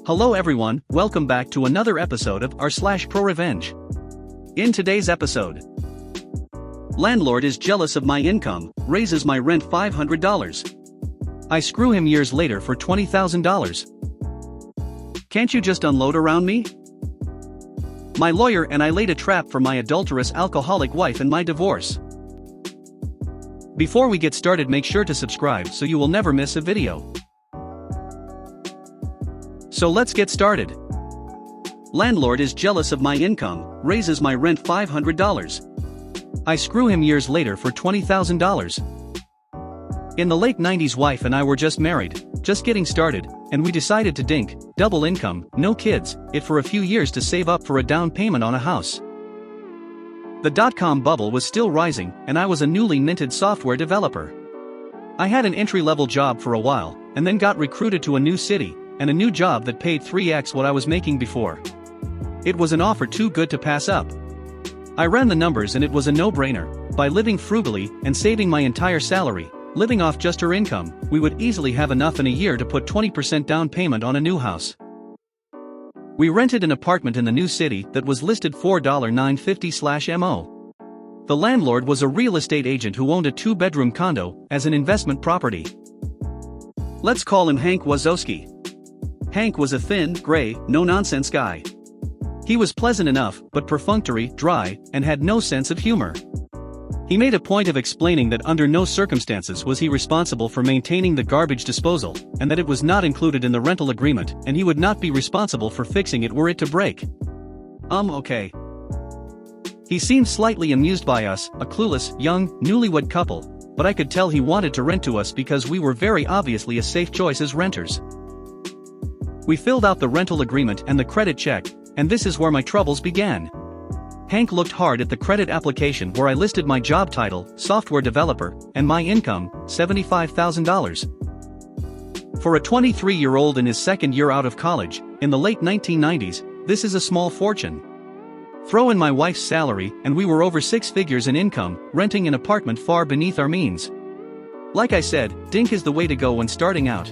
Hello everyone, welcome back to another episode of r/ProRevenge. In today's episode, landlord is jealous of my income, raises my rent $500. I screw him years later for $20,000. Can't you just unload around me? My lawyer and I laid a trap for my adulterous alcoholic wife and my divorce. Before we get started, make sure to subscribe so you will never miss a video. So let's get started. Landlord is jealous of my income, raises my rent $500. I screw him years later for $20,000. In the late 90s, wife and I were just married, just getting started, and we decided to dink, double income, no kids, it for a few years to save up for a down payment on a house. The dot-com bubble was still rising, and I was a newly minted software developer. I had an entry-level job for a while, and then got recruited to a new city, and a new job that paid 3x what I was making before. It was an offer too good to pass up. I ran the numbers and it was a no-brainer. By living frugally and saving my entire salary, living off just her income, we would easily have enough in a year to put 20% down payment on a new house. We rented an apartment in the new city that was listed for $950/MO. The landlord was a real estate agent who owned a 2-bedroom condo as an investment property. Let's call him Hank Wazowski. Hank was a thin, gray, no-nonsense guy. He was pleasant enough, but perfunctory, dry, and had no sense of humor. He made a point of explaining that under no circumstances was he responsible for maintaining the garbage disposal, and that it was not included in the rental agreement, and he would not be responsible for fixing it were it to break. Okay. He seemed slightly amused by us, a clueless, young, newlywed couple, but I could tell he wanted to rent to us because we were very obviously a safe choice as renters. We filled out the rental agreement and the credit check, and this is where my troubles began. Hank looked hard at the credit application where I listed my job title, software developer, and my income, $75,000. For a 23-year-old in his second year out of college, in the late 1990s, this is a small fortune. Throw in my wife's salary and we were over 6 figures in income, renting an apartment far beneath our means. Like I said, dink is the way to go when starting out.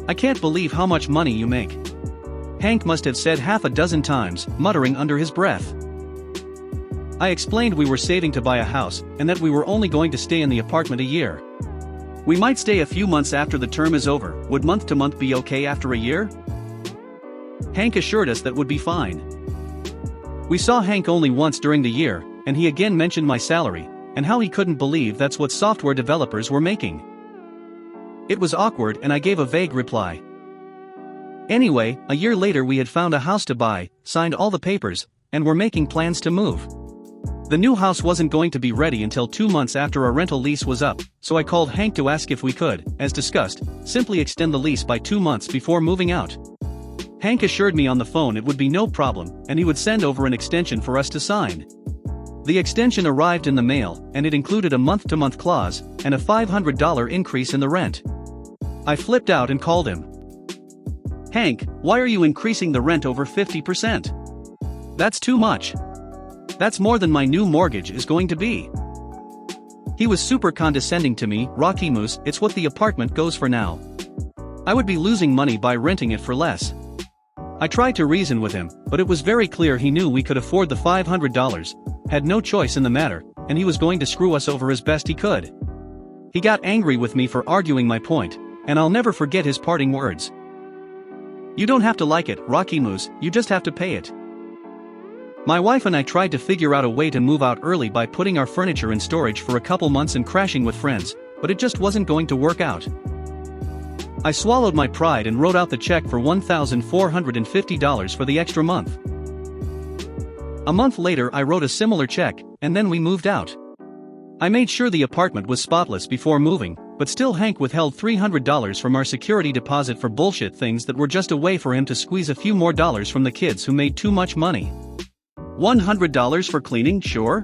I can't believe how much money you make. Hank must have said half a dozen times, muttering under his breath. I explained we were saving to buy a house, and that we were only going to stay in the apartment a year. We might stay a few months after the term is over. Would month to month be okay after a year? Hank assured us that would be fine. We saw Hank only once during the year, and he again mentioned my salary, and how he couldn't believe that's what software developers were making. It was awkward and I gave a vague reply. Anyway, a year later we had found a house to buy, signed all the papers, and were making plans to move. The new house wasn't going to be ready until 2 months after our rental lease was up, so I called Hank to ask if we could, as discussed, simply extend the lease by 2 months before moving out. Hank assured me on the phone it would be no problem, and he would send over an extension for us to sign. The extension arrived in the mail, and it included a month-to-month clause, and a $500 increase in the rent. I flipped out and called him. Hank, why are you increasing the rent over 50%? That's too much. That's more than my new mortgage is going to be. He was super condescending to me. Rocky Moose, it's what the apartment goes for now. I would be losing money by renting it for less. I tried to reason with him, but it was very clear he knew we could afford the $500, had no choice in the matter, and he was going to screw us over as best he could. He got angry with me for arguing my point, and I'll never forget his parting words. You don't have to like it, Rocky Moose, you just have to pay it. My wife and I tried to figure out a way to move out early by putting our furniture in storage for a couple months and crashing with friends, but it just wasn't going to work out. I swallowed my pride and wrote out the check for $1,450 for the extra month. A month later I wrote a similar check, and then we moved out. I made sure the apartment was spotless before moving, but still Hank withheld $300 from our security deposit for bullshit things that were just a way for him to squeeze a few more dollars from the kids who made too much money. $100 for cleaning, sure?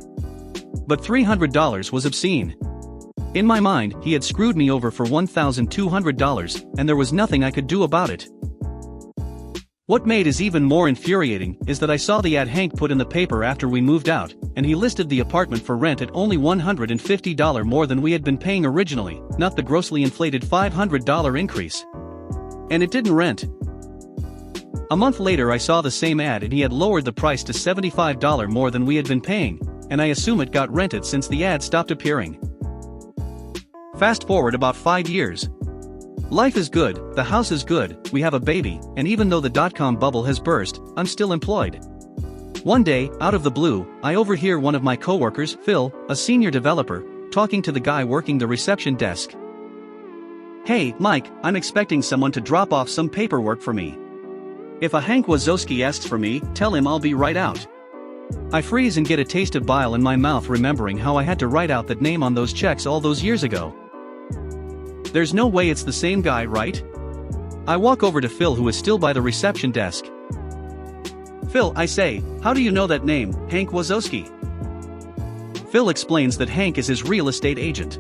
But $300 was obscene. In my mind, he had screwed me over for $1,200, and there was nothing I could do about it. What made it even more infuriating is that I saw the ad Hank put in the paper after we moved out, and he listed the apartment for rent at only $150 more than we had been paying originally, not the grossly inflated $500 increase. And it didn't rent. A month later I saw the same ad and he had lowered the price to $75 more than we had been paying, and I assume it got rented since the ad stopped appearing. Fast forward about 5 years. Life is good, the house is good, we have a baby, and even though the dot-com bubble has burst, I'm still employed. One day, out of the blue, I overhear one of my coworkers, Phil, a senior developer, talking to the guy working the reception desk. "Hey, Mike, I'm expecting someone to drop off some paperwork for me. If a Hank Wazowski asks for me, tell him I'll be right out." I freeze and get a taste of bile in my mouth remembering how I had to write out that name on those checks all those years ago. There's no way it's the same guy, right? I walk over to Phil who is still by the reception desk. "Phil," I say, "how do you know that name, Hank Wazowski?" Phil explains that Hank is his real estate agent.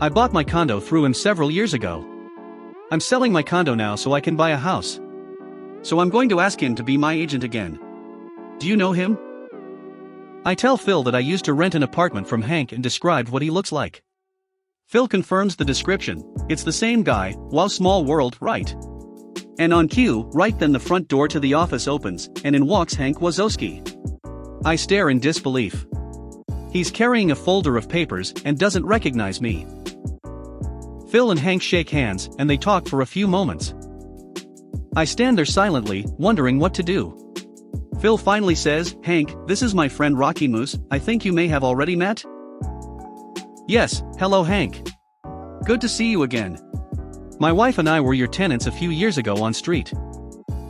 I bought my condo through him several years ago. I'm selling my condo now so I can buy a house. So I'm going to ask him to be my agent again. Do you know him? I tell Phil that I used to rent an apartment from Hank and described what he looks like. Phil confirms the description. It's the same guy. Wow, small world, right? And on cue, right then the front door to the office opens, and in walks Hank Wazowski. I stare in disbelief. He's carrying a folder of papers and doesn't recognize me. Phil and Hank shake hands, and they talk for a few moments. I stand there silently, wondering what to do. Phil finally says, "Hank, this is my friend Rocky Moose, I think you may have already met?" "Yes, hello Hank. Good to see you again. My wife and I were your tenants a few years ago on street.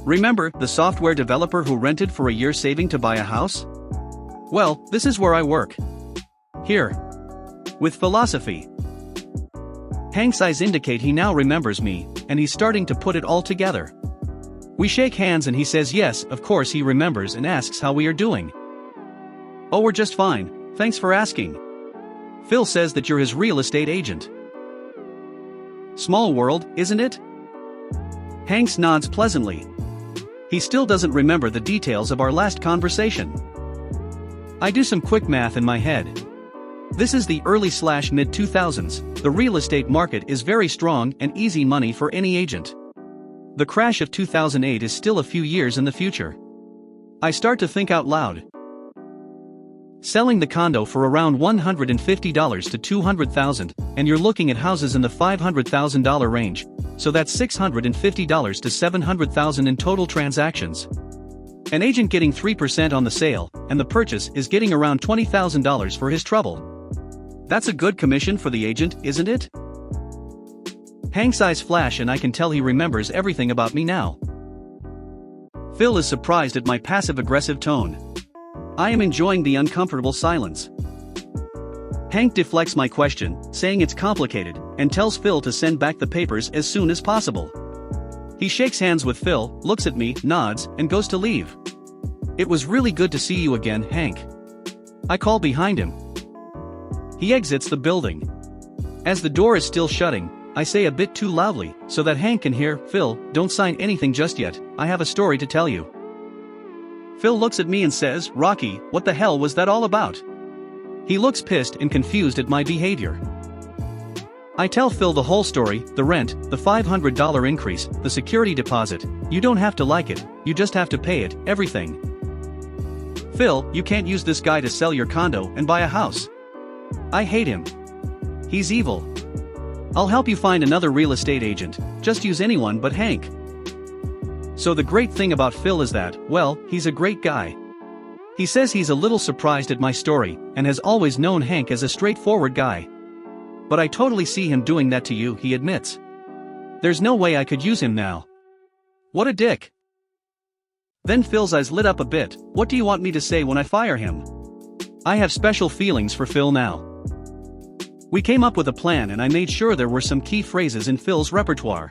Remember, the software developer who rented for a year saving to buy a house? Well, this is where I work. Here. With philosophy." Hank's eyes indicate he now remembers me, and he's starting to put it all together. We shake hands and he says yes, of course he remembers, and asks how we are doing. "Oh, we're just fine, thanks for asking. Phil says that you're his real estate agent." Small world, isn't it? Hanks nods pleasantly. He still doesn't remember the details of our last conversation. I do some quick math in my head. This is the early/mid 2000s, the real estate market is very strong and easy money for any agent. The crash of 2008 is still a few years in the future. I start to think out loud. Selling the condo for around $150 to $200,000, and you're looking at houses in the $500,000 range, so that's $650 to $700,000 in total transactions. An agent getting 3% on the sale, and the purchase is getting around $20,000 for his trouble. That's a good commission for the agent, isn't it? Hank's eyes flash and I can tell he remembers everything about me now. Phil is surprised at my passive-aggressive tone. I am enjoying the uncomfortable silence. Hank deflects my question, saying it's complicated, and tells Phil to send back the papers as soon as possible. He shakes hands with Phil, looks at me, nods, and goes to leave. "It was really good to see you again, Hank." I call behind him. He exits the building. As the door is still shutting, I say a bit too loudly, so that Hank can hear, "Phil, don't sign anything just yet, I have a story to tell you." Phil looks at me and says, "Rocky, what the hell was that all about?" He looks pissed and confused at my behavior. I tell Phil the whole story, the rent, the $500 increase, the security deposit. "You don't have to like it, you just have to pay it, everything." "Phil, you can't use this guy to sell your condo and buy a house. I hate him. He's evil. I'll help you find another real estate agent, just use anyone but Hank." So the great thing about Phil is that, well, he's a great guy. He says he's a little surprised at my story, and has always known Hank as a straightforward guy. "But I totally see him doing that to you," he admits. "There's no way I could use him now. What a dick." Then Phil's eyes lit up a bit. "What do you want me to say when I fire him?" I have special feelings for Phil now. We came up with a plan and I made sure there were some key phrases in Phil's repertoire.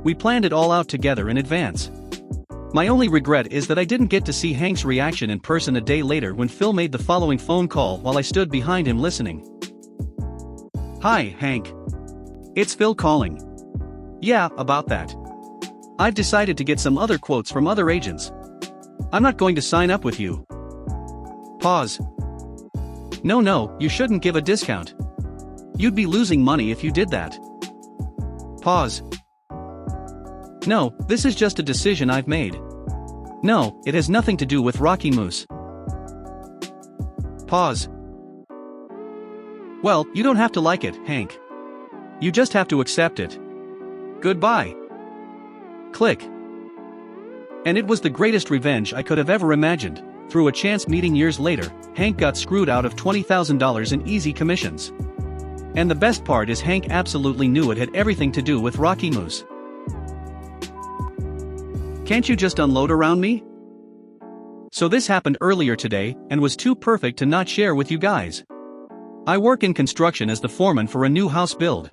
We planned it all out together in advance. My only regret is that I didn't get to see Hank's reaction in person a day later when Phil made the following phone call while I stood behind him listening. "Hi, Hank. It's Phil calling. Yeah, about that. I've decided to get some other quotes from other agents. I'm not going to sign up with you." Pause. No, you shouldn't give a discount. You'd be losing money if you did that. Pause. No, this is just a decision I've made. No, it has nothing to do with Rocky Moose. Pause. Well, you don't have to like it, Hank. You just have to accept it. Goodbye. Click. And it was the greatest revenge I could have ever imagined. Through a chance meeting years later, Hank got screwed out of $20,000 in easy commissions. And the best part is Hank absolutely knew it had everything to do with Rocky Moose. Can't you just unload around me? So this happened earlier today, and was too perfect to not share with you guys. I work in construction as the foreman for a new house build.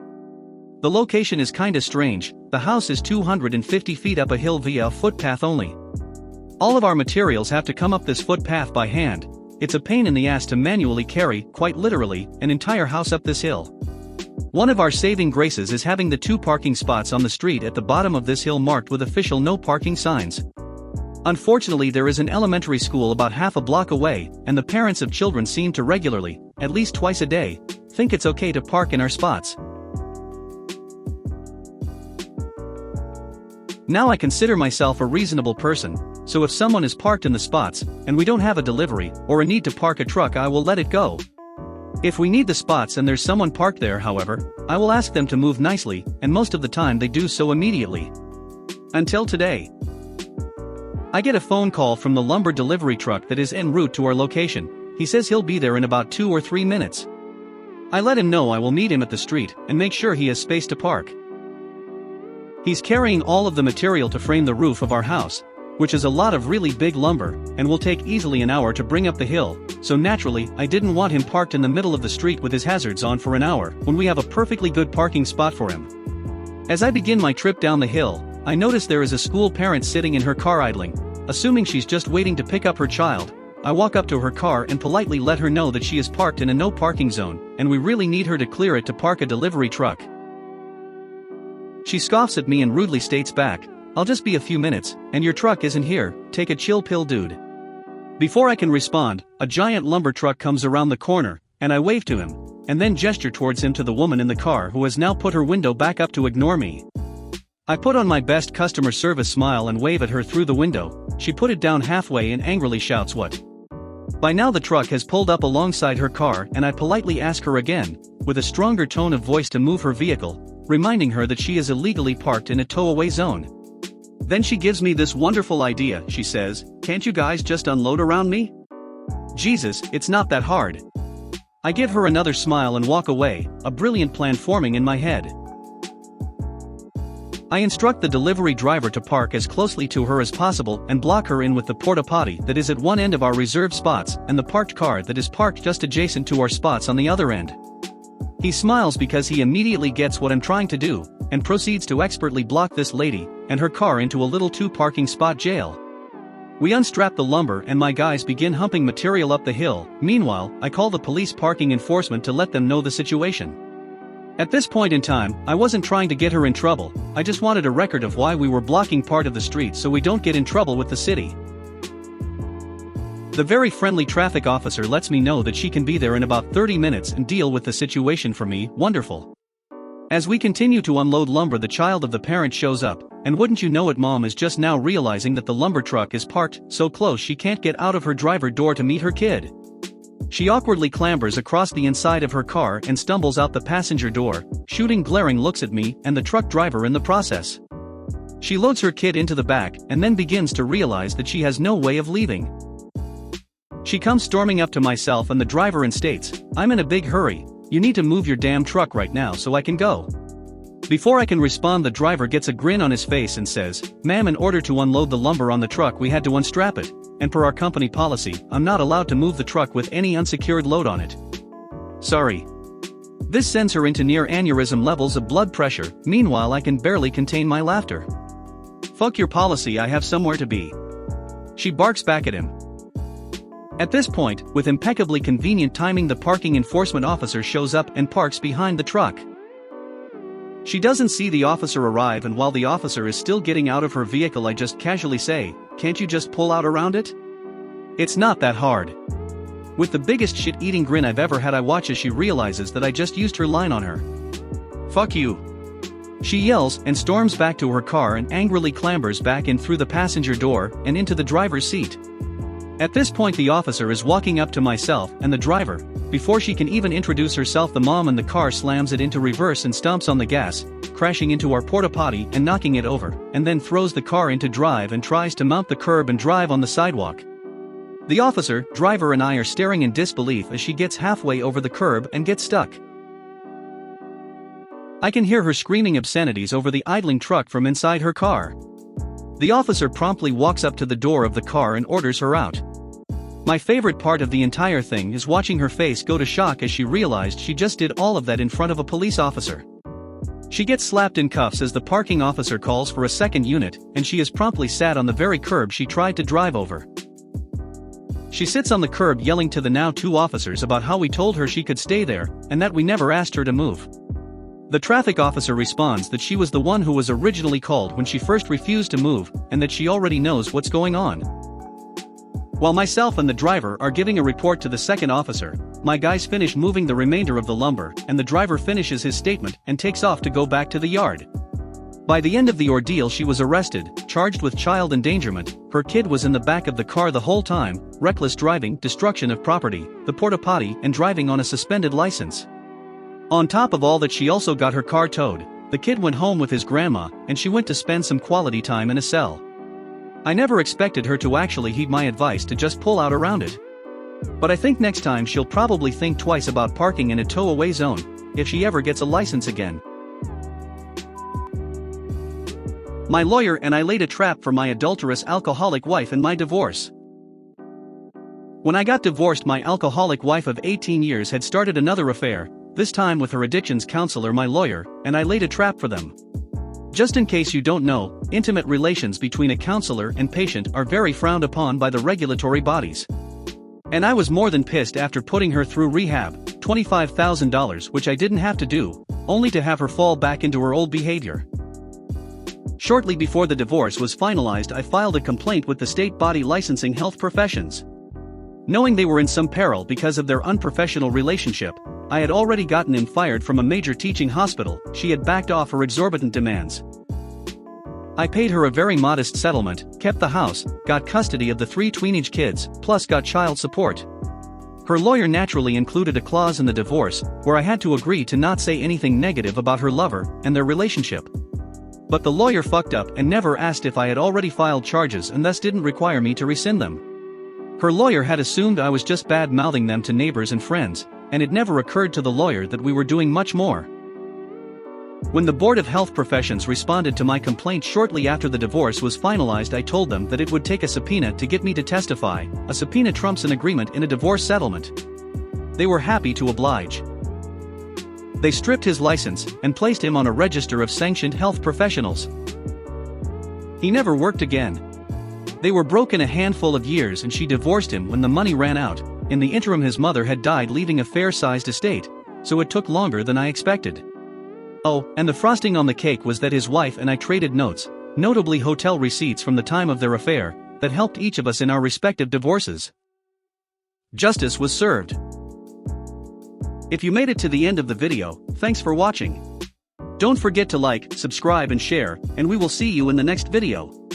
The location is kinda strange. The house is 250 feet up a hill via a footpath only. All of our materials have to come up this footpath by hand. It's a pain in the ass to manually carry, quite literally, an entire house up this hill. One of our saving graces is having the 2 parking spots on the street at the bottom of this hill marked with official no parking signs. Unfortunately, there is an elementary school about half a block away, and the parents of children seem to regularly, at least twice a day, think it's okay to park in our spots. Now I consider myself a reasonable person, so if someone is parked in the spots, and we don't have a delivery, or a need to park a truck, I will let it go. If we need the spots and there's someone parked there, however, I will ask them to move nicely, and most of the time they do so immediately. Until today. I get a phone call from the lumber delivery truck that is en route to our location. He says he'll be there in about 2 or 3 minutes. I let him know I will meet him at the street and make sure he has space to park. He's carrying all of the material to frame the roof of our house, which is a lot of really big lumber, and will take easily an hour to bring up the hill, so naturally, I didn't want him parked in the middle of the street with his hazards on for an hour, when we have a perfectly good parking spot for him. As I begin my trip down the hill, I notice there is a school parent sitting in her car idling. Assuming she's just waiting to pick up her child, I walk up to her car and politely let her know that she is parked in a no parking zone, and we really need her to clear it to park a delivery truck. She scoffs at me and rudely states back, "I'll just be a few minutes, and your truck isn't here, take a chill pill, dude." Before I can respond, a giant lumber truck comes around the corner, and I wave to him, and then gesture towards him to the woman in the car who has now put her window back up to ignore me. I put on my best customer service smile and wave at her through the window. She put it down halfway and angrily shouts, "What?" By now the truck has pulled up alongside her car, and I politely ask her again, with a stronger tone of voice, to move her vehicle, reminding her that she is illegally parked in a tow-away zone. Then she gives me this wonderful idea. She says, "Can't you guys just unload around me?" Jesus, it's not that hard. I give her another smile and walk away, a brilliant plan forming in my head. I instruct the delivery driver to park as closely to her as possible and block her in with the porta potty that is at one end of our reserved spots and the parked car that is parked just adjacent to our spots on the other end. He smiles because he immediately gets what I'm trying to do, and proceeds to expertly block this lady and her car into a little 2 parking spot jail. We unstrap the lumber and my guys begin humping material up the hill. Meanwhile, I call the police parking enforcement to let them know the situation. At this point in time, I wasn't trying to get her in trouble, I just wanted a record of why we were blocking part of the street so we don't get in trouble with the city. The very friendly traffic officer lets me know that she can be there in about 30 minutes and deal with the situation for me. Wonderful. As we continue to unload lumber, the child of the parent shows up, and wouldn't you know it, mom is just now realizing that the lumber truck is parked so close she can't get out of her driver door to meet her kid. She awkwardly clambers across the inside of her car and stumbles out the passenger door, shooting glaring looks at me and the truck driver in the process. She loads her kid into the back and then begins to realize that she has no way of leaving. She comes storming up to myself and the driver and states, "I'm in a big hurry, you need to move your damn truck right now so I can go." Before I can respond, the driver gets a grin on his face and says, "Ma'am, in order to unload the lumber on the truck we had to unstrap it, and per our company policy, I'm not allowed to move the truck with any unsecured load on it. Sorry." This sends her into near aneurysm levels of blood pressure. Meanwhile, I can barely contain my laughter. "Fuck your policy, I have somewhere to be." She barks back at him. At this point, with impeccably convenient timing, the parking enforcement officer shows up and parks behind the truck. She doesn't see the officer arrive, and while the officer is still getting out of her vehicle, I just casually say, "Can't you just pull out around it?" It's not that hard. With the biggest shit-eating grin I've ever had, I watch as she realizes that I just used her line on her. "Fuck you. She yells and storms back to her car and angrily clambers back in through the passenger door and into the driver's seat. At this point the officer is walking up to myself and the driver. Before she can even introduce herself, the mom in the car slams it into reverse and stomps on the gas, crashing into our porta potty and knocking it over, and then throws the car into drive and tries to mount the curb and drive on the sidewalk. The officer, driver and I are staring in disbelief as she gets halfway over the curb and gets stuck. I can hear her screaming obscenities over the idling truck from inside her car. The officer promptly walks up to the door of the car and orders her out. My favorite part of the entire thing is watching her face go to shock as she realized she just did all of that in front of a police officer. She gets slapped in cuffs as the parking officer calls for a second unit, and she is promptly sat on the very curb she tried to drive over. She sits on the curb yelling to the now two officers about how we told her she could stay there, and that we never asked her to move. The traffic officer responds that she was the one who was originally called when she first refused to move, and that she already knows what's going on. While myself and the driver are giving a report to the second officer, my guys finish moving the remainder of the lumber, and the driver finishes his statement and takes off to go back to the yard. By the end of the ordeal she was arrested, charged with child endangerment, her kid was in the back of the car the whole time, reckless driving, destruction of property, the porta potty, and driving on a suspended license. On top of all that, she also got her car towed. The kid went home with his grandma, and she went to spend some quality time in a cell. I never expected her to actually heed my advice to just pull out around it. But I think next time she'll probably think twice about parking in a tow-away zone, if she ever gets a license again. My lawyer and I laid a trap for my adulterous alcoholic wife in my divorce. When I got divorced, my alcoholic wife of 18 years had started another affair, this time with her addictions counselor, my lawyer, and I laid a trap for them. Just in case you don't know, intimate relations between a counselor and patient are very frowned upon by the regulatory bodies. And I was more than pissed after putting her through rehab, $25,000 which I didn't have to do, only to have her fall back into her old behavior. Shortly before the divorce was finalized, I filed a complaint with the state body licensing health professions. Knowing they were in some peril because of their unprofessional relationship, I had already gotten him fired from a major teaching hospital. She had backed off her exorbitant demands. I paid her a very modest settlement, kept the house, got custody of the 3 teenage kids, plus got child support. Her lawyer naturally included a clause in the divorce, where I had to agree to not say anything negative about her lover and their relationship. But the lawyer fucked up and never asked if I had already filed charges and thus didn't require me to rescind them. Her lawyer had assumed I was just bad-mouthing them to neighbors and friends, and it never occurred to the lawyer that we were doing much more. When the Board of Health Professions responded to my complaint shortly after the divorce was finalized, I told them that it would take a subpoena to get me to testify. A subpoena trumps an agreement in a divorce settlement. They were happy to oblige. They stripped his license and placed him on a register of sanctioned health professionals. He never worked again. They were broke in a handful of years and she divorced him when the money ran out. In the interim his mother had died, leaving a fair-sized estate, so it took longer than I expected. Oh, and the frosting on the cake was that his wife and I traded notes, notably hotel receipts from the time of their affair, that helped each of us in our respective divorces. Justice was served. If you made it to the end of the video, thanks for watching. Don't forget to like, subscribe and share, and we will see you in the next video.